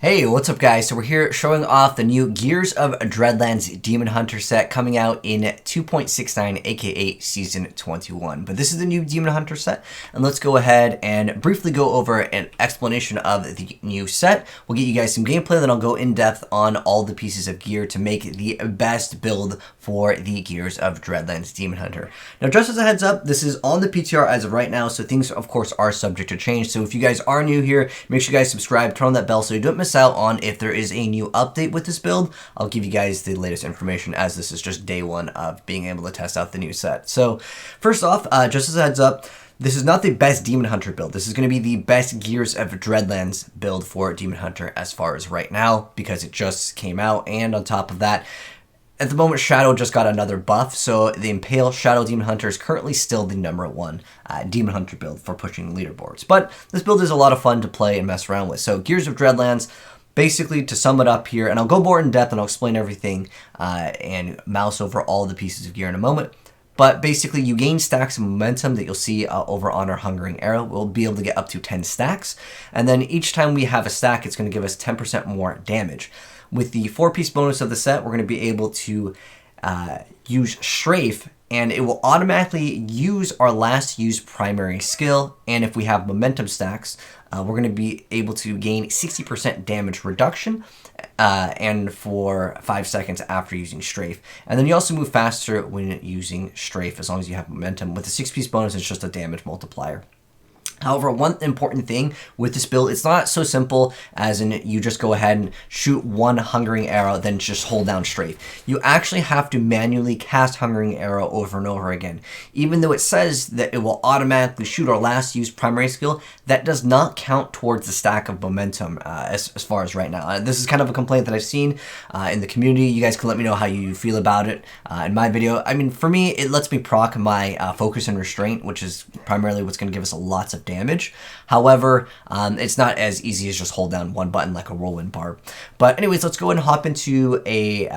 Hey, what's up guys? So we're here showing off the new Gears of Dreadlands Demon Hunter set coming out in 2.69 aka Season 21. But this is the new Demon Hunter set, and let's go ahead and briefly go over an explanation of the new set. We'll get you guys some gameplay, then I'll go in depth on all the pieces of gear to make the best build for the Gears of Dreadlands Demon Hunter. Now just as a heads up, this is on the PTR as of right now, so things of course are subject to change. So if you guys are new here, make sure you guys subscribe, turn on that bell so you don't miss out on if there is a new update with this build. I'll give you guys the latest information as this is just day one of being able to test out the new set. So first off, just as a heads up, this is not the best Demon Hunter build. This is going to be the best Gears of Dreadlands build for Demon Hunter as far as right now, because it just came out, and on top of that, at the moment, Shadow just got another buff, so the Impale Shadow Demon Hunter is currently still the #1 Demon Hunter build for pushing leaderboards. But this build is a lot of fun to play and mess around with. So Gears of Dreadlands, basically to sum it up here, and I'll go more in depth and I'll explain everything and mouse over all the pieces of gear in a moment. But basically, you gain stacks of momentum that you'll see over on our Hungering Arrow. We'll be able to get up to 10 stacks. And then each time we have a stack, it's going to give us 10% more damage. With the 4-piece bonus of the set, we're going to be able to use Strafe, and it will automatically use our last used primary skill. And if we have momentum stacks, we're going to be able to gain 60% damage reduction and for 5 seconds after using Strafe. And then you also move faster when using Strafe as long as you have momentum. With the 6-piece bonus, it's just a damage multiplier. However, one important thing with this build, it's not so simple as in you just go ahead and shoot one Hungering Arrow, then just hold down Strafe. You actually have to manually cast Hungering Arrow over and over again. Even though it says that it will automatically shoot our last used primary skill, that does not count towards the stack of momentum as far as right now. This is kind of a complaint that I've seen in the community. You guys can let me know how you feel about it in my video. I mean, for me, it lets me proc my focus and restraint, which is primarily what's going to give us lots of damage. However, it's not as easy as just hold down one button like a whirlwind barb. But anyways, let's go ahead and hop into a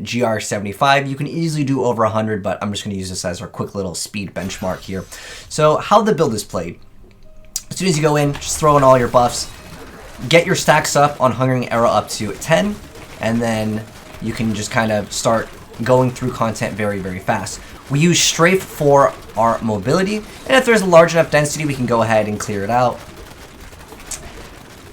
GR75. You can easily do over 100, but I'm just going to use this as our quick little speed benchmark here. So how the build is played. As soon as you go in, just throw in all your buffs, get your stacks up on Hungering Arrow up to 10, and then you can just kind of start going through content very, very fast. We use Strafe for our mobility, and if there's a large enough density, we can go ahead and clear it out.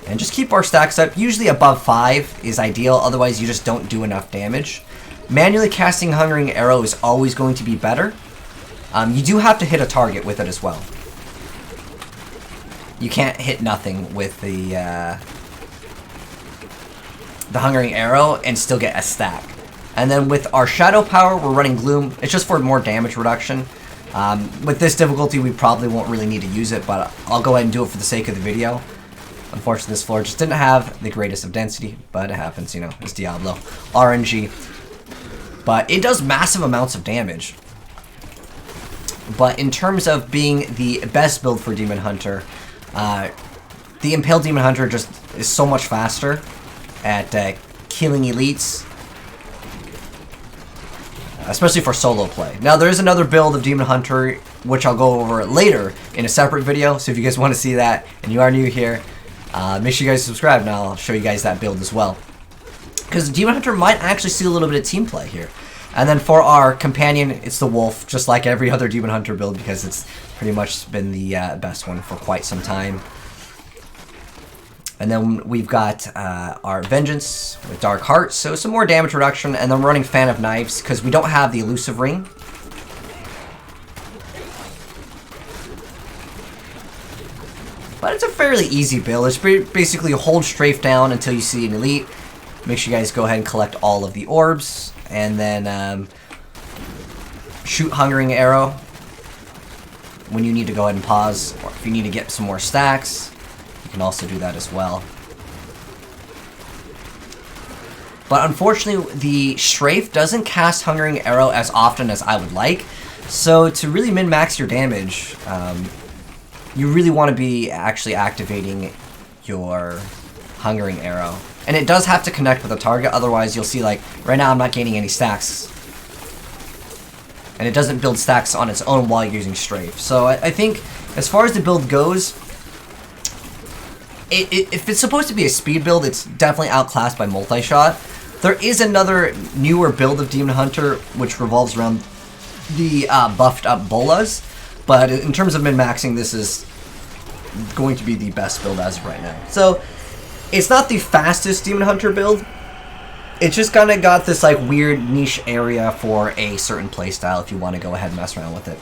And just keep our stacks up. Usually above 5 is ideal, otherwise you just don't do enough damage. Manually casting Hungering Arrow is always going to be better. You do have to hit a target with it as well. You can't hit nothing with the Hungering Arrow and still get a stack. And then with our Shadow Power, we're running Gloom. It's just for more damage reduction. With this difficulty, we probably won't really need to use it, but I'll go ahead and do it for the sake of the video. Unfortunately, this floor just didn't have the greatest of density, but it happens, you know, it's Diablo. RNG. But it does massive amounts of damage. But in terms of being the best build for Demon Hunter, the Impale Demon Hunter just is so much faster at killing elites, especially for solo play. Now, there is another build of Demon Hunter, which I'll go over later in a separate video, so if you guys want to see that, and you are new here, make sure you guys subscribe, and I'll show you guys that build as well. Because Demon Hunter might actually see a little bit of team play here. And then for our companion, it's the Wolf, just like every other Demon Hunter build, because it's pretty much been the best one for quite some time. And then we've got our Vengeance with Dark Heart, so some more damage reduction, and then we're running Fan of Knives because we don't have the Elusive Ring. But it's a fairly easy build. It's basically hold Strafe down until you see an elite. Make sure you guys go ahead and collect all of the orbs, and then shoot Hungering Arrow when you need to go ahead and pause, or if you need to get some more stacks. Can also do that as well. But unfortunately, the Strafe doesn't cast Hungering Arrow as often as I would like. So to really min-max your damage, you really want to be actually activating your Hungering Arrow. And it does have to connect with a target, otherwise you'll see, like, right now I'm not gaining any stacks. And it doesn't build stacks on its own while you're using Strafe. So I think, as far as the build goes, if it's supposed to be a speed build, it's definitely outclassed by multi-shot. There is another newer build of Demon Hunter which revolves around the buffed up bolas, but in terms of min-maxing, this is going to be the best build as of right now. So it's not the fastest Demon Hunter build. It's just kind of got this like weird niche area for a certain playstyle if you want to go ahead and mess around with it.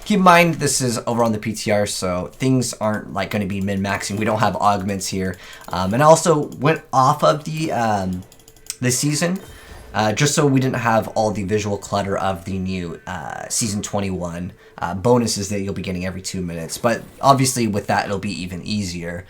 Keep in mind this is over on the PTR, so things aren't like going to be min-maxing. We don't have augments here, and I also went off of the season just so we didn't have all the visual clutter of the new season 21 bonuses that you'll be getting every 2 minutes. But obviously with that, it'll be even easier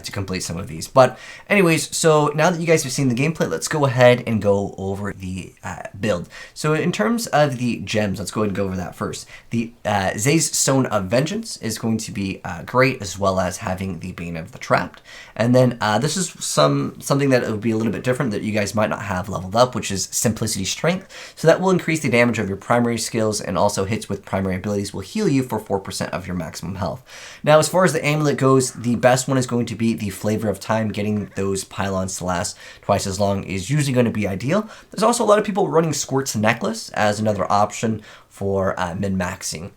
to complete some of these. But anyways, so now that you guys have seen the gameplay, let's go ahead and go over the build. So in terms of the gems, let's go ahead and go over that first. The Zay's Stone of Vengeance is going to be great, as well as having the Bane of the Trapped. And then this is something that will be a little bit different that you guys might not have leveled up, which is Simplicity Strength. So that will increase the damage of your primary skills, and also hits with primary abilities will heal you for 4% of your maximum health. Now, as far as the amulet goes, the best one is going to be the Flavor of Time. Getting those pylons to last twice as long is usually going to be ideal. There's also a lot of people running Squirt's Necklace as another option for min-maxing.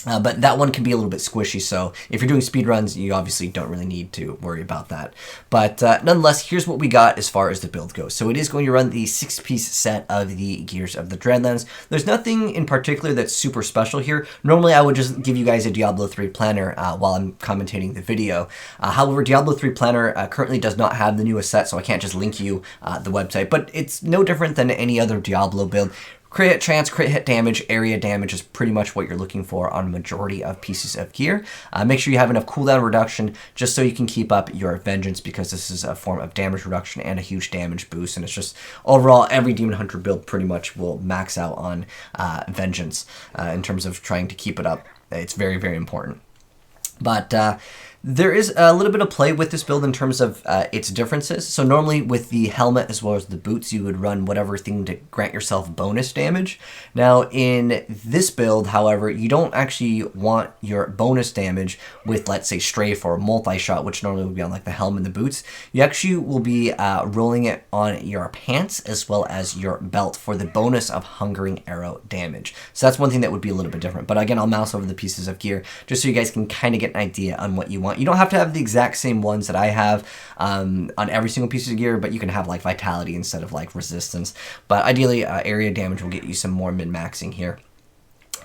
But that one can be a little bit squishy, so if you're doing speedruns, you obviously don't really need to worry about that. But nonetheless, here's what we got as far as the build goes. So it is going to run the 6-piece set of the Gears of the Dreadlands. There's nothing in particular that's super special here. Normally, I would just give you guys a Diablo 3 planner while I'm commentating the video. However, Diablo 3 planner currently does not have the newest set, so I can't just link you the website. But it's no different than any other Diablo build. Crit hit chance, crit hit damage, area damage is pretty much what you're looking for on a majority of pieces of gear. Make sure you have enough cooldown reduction just so you can keep up your Vengeance, because this is a form of damage reduction and a huge damage boost. And it's just overall every Demon Hunter build pretty much will max out on Vengeance in terms of trying to keep it up. It's very, very important. But there is a little bit of play with this build in terms of its differences. So normally with the helmet as well as the boots, you would run whatever thing to grant yourself bonus damage. Now in this build, however, you don't actually want your bonus damage with, let's say, strafe or multi-shot, which normally would be on like the helmet and the boots. You actually will be rolling it on your pants as well as your belt for the bonus of Hungering Arrow damage. So that's one thing that would be a little bit different. But again, I'll mouse over the pieces of gear just so you guys can kind of get an idea on what you want. You don't have to have the exact same ones that I have on every single piece of gear, but you can have like Vitality instead of like Resistance. But ideally, area damage will get you some more min-maxing here.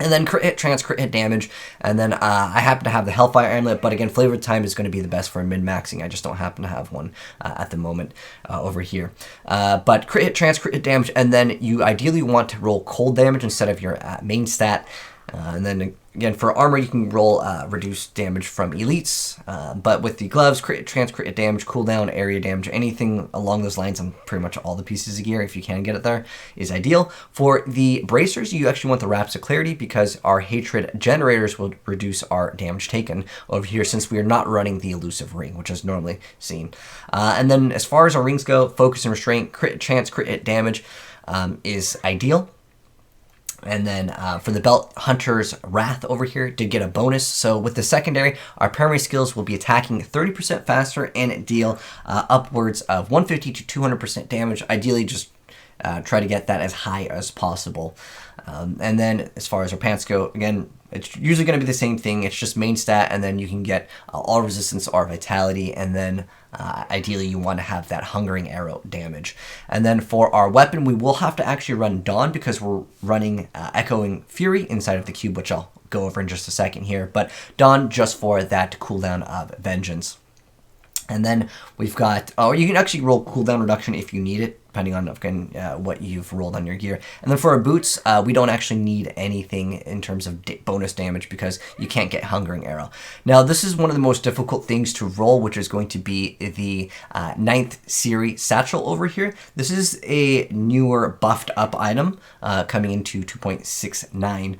And then crit hit chance, crit hit damage, and then I happen to have the Hellfire Amulet, but again, Flavor of Time is going to be the best for min-maxing. I just don't happen to have one at the moment over here. But crit hit chance, crit hit damage, and then you ideally want to roll cold damage instead of your main stat. And then again, for armor, you can roll reduced damage from elites, but with the gloves, crit chance, crit damage, cooldown, area damage, anything along those lines on pretty much all the pieces of gear, if you can get it there, is ideal. For the bracers, you actually want the Wraps of Clarity, because our hatred generators will reduce our damage taken over here, since we are not running the elusive ring, which is normally seen. And then as far as our rings go, focus and restraint, crit chance, crit hit damage is ideal. And then for the belt, Hunter's Wrath over here did get a bonus. So with the secondary, our primary skills will be attacking 30% faster and deal upwards of 150 to 200% damage. Ideally, just try to get that as high as possible. And then as far as our pants go, again, it's usually going to be the same thing. It's just main stat, and then you can get all resistance or vitality, and then ideally you want to have that Hungering Arrow damage. And then for our weapon, we will have to actually run Dawn, because we're running Echoing Fury inside of the cube, which I'll go over in just a second here. But Dawn just for that cooldown of Vengeance. And then we've got, or you can actually roll cooldown reduction if you need it, depending on again, what you've rolled on your gear. And then for our boots, we don't actually need anything in terms of bonus damage, because you can't get Hungering Arrow. Now, this is one of the most difficult things to roll, which is going to be the 9th Series Satchel over here. This is a newer buffed up item coming into 2.69.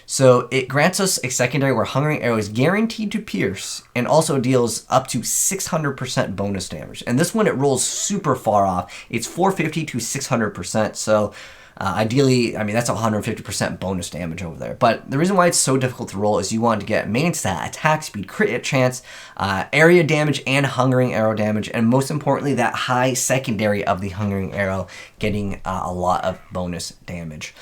So it grants us a secondary where Hungering Arrow is guaranteed to pierce, and also deals up to 600% bonus damage. And this one, it rolls super far off. It's 450 to 600%. So Ideally, I mean, that's 150% bonus damage over there. But the reason why it's so difficult to roll is you want to get main stat, attack speed, crit hit chance, area damage, and hungering arrow damage, and most importantly, that high secondary of the hungering arrow getting a lot of bonus damage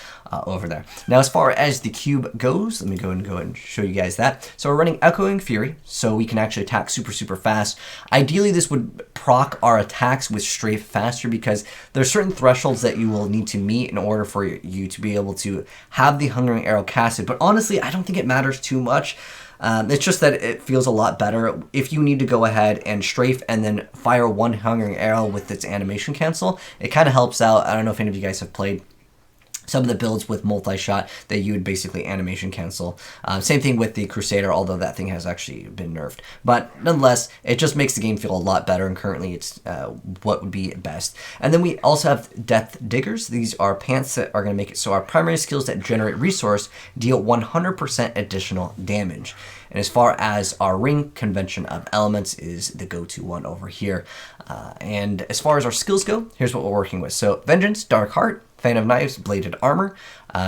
over there. Now, as far as the cube goes, let me go and show you guys that. So we're running Echoing Fury, so we can actually attack super fast. Ideally, this would proc our attacks with strafe faster because there's certain thresholds that you will need to meet in order for you to be able to have the hungering arrow casted. But honestly, I don't think it matters too much. It's just that it feels a lot better if you need to go ahead and strafe and then fire one hungering arrow with its animation cancel. It kind of helps out. I don't know if any of you guys have played some of the builds with multi-shot that you would basically animation cancel. Same thing with the Crusader, although that thing has actually been nerfed. But nonetheless, it just makes the game feel a lot better, and currently it's what would be best. And then we also have Depth Diggers. These are pants that are going to make it so our primary skills that generate resource deal 100% additional damage. And as far as our ring, Convention of Elements is the go-to one over here. And as far as our skills go, here's what we're working with. So Vengeance, Dark Heart, Fan of Knives, Bladed Armor,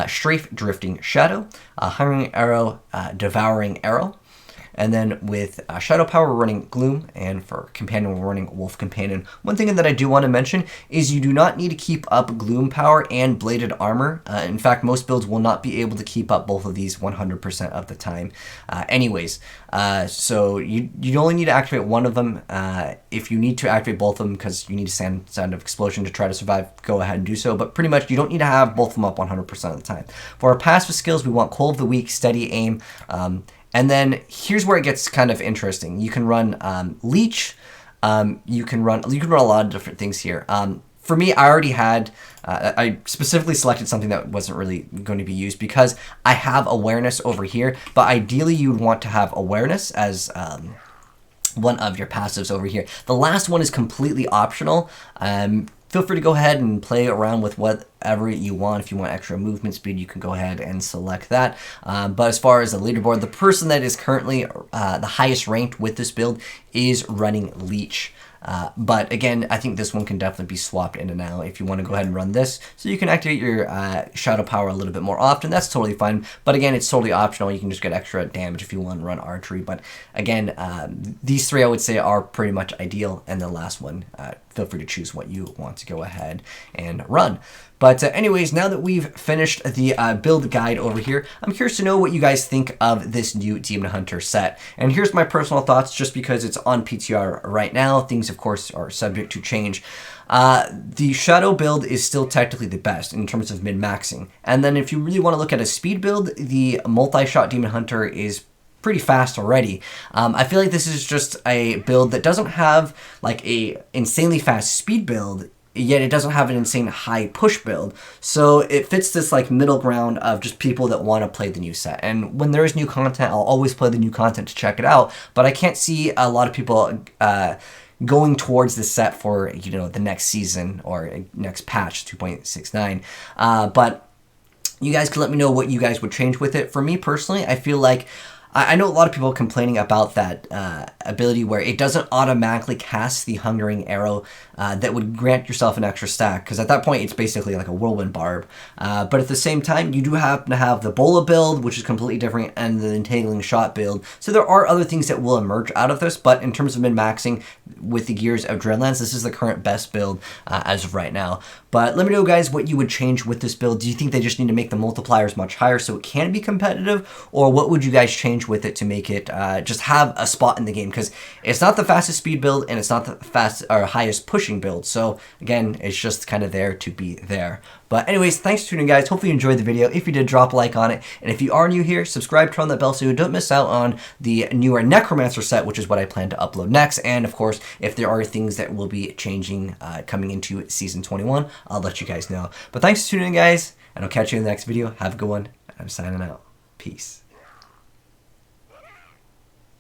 Strafe, Drifting Shadow, Hungering Arrow, Devouring Arrow. And then with Shadow Power, we're running Gloom, and for Companion, we're running Wolf Companion. One thing that I do want to mention is you do not need to keep up Gloom Power and Bladed Armor. In fact, most builds will not be able to keep up both of these 100% of the time anyways. So you only need to activate one of them. If you need to activate both of them because you need a Sound of Explosion to try to survive, go ahead and do so. But pretty much you don't need to have both of them up 100% of the time. For our passive skills, we want Cold of the Weak, Steady Aim, and then here's where it gets kind of interesting. You can run Leech. You can run a lot of different things here. For me, I already had. I specifically selected something that wasn't really going to be used because I have Awareness over here. But ideally, you would want to have Awareness as one of your passives over here. The last one is completely optional. Feel free to go ahead and play around with whatever you want. If you want extra movement speed, you can go ahead and select that. But as far as the leaderboard, the person that is currently the highest ranked with this build is running Leech. But again, I think this one can definitely be swapped in and out if you want to go ahead and run this. So you can activate your Shadow Power a little bit more often. That's totally fine. But again, it's totally optional. You can just get extra damage if you want to run Archery. But again, these three I would say are pretty much ideal. And the last one, feel free to choose what you want to go ahead and run. But anyways, now that we've finished the build guide over here, I'm curious to know what you guys think of this new Demon Hunter set. And here's my personal thoughts, just because it's on PTR right now. Things, of course, are subject to change. The Shadow build is still technically the best in terms of min-maxing. And then if you really want to look at a speed build, the multi-shot Demon Hunter is pretty fast already. I feel like this is just a build that doesn't have like a insanely fast speed build, yet it doesn't have an insane high push build. So it fits this like middle ground of just people that want to play the new set. And when there is new content, I'll always play the new content to check it out. But I can't see a lot of people going towards this set for, you know, the next season or next patch 2.69. But you guys can let me know what you guys would change with it. For me personally, I feel like I know a lot of people complaining about that ability where it doesn't automatically cast the Hungering Arrow that would grant yourself an extra stack, because at that point it's basically like a Whirlwind Barb. But at the same time, you do have to have the Bola build, which is completely different, and the Entangling Shot build. So there are other things that will emerge out of this, but in terms of min-maxing with the Gears of Dreadlands, this is the current best build as of right now. But let me know, guys, what you would change with this build. Do you think they just need to make the multipliers much higher so it can be competitive? Or what would you guys change with it to make it just have a spot in the game? Because it's not the fastest speed build and it's not the fastest or highest pushing build. So again, it's just kind of there to be there. But anyways, thanks for tuning in, guys. Hopefully you enjoyed the video. If you did, drop a like on it. And if you are new here, subscribe, turn on that bell so you don't miss out on the newer Necromancer set, which is what I plan to upload next. And of course, if there are things that will be changing coming into Season 21, I'll let you guys know. But thanks for tuning in, guys, and I'll catch you in the next video. Have a good one. I'm signing out. Peace.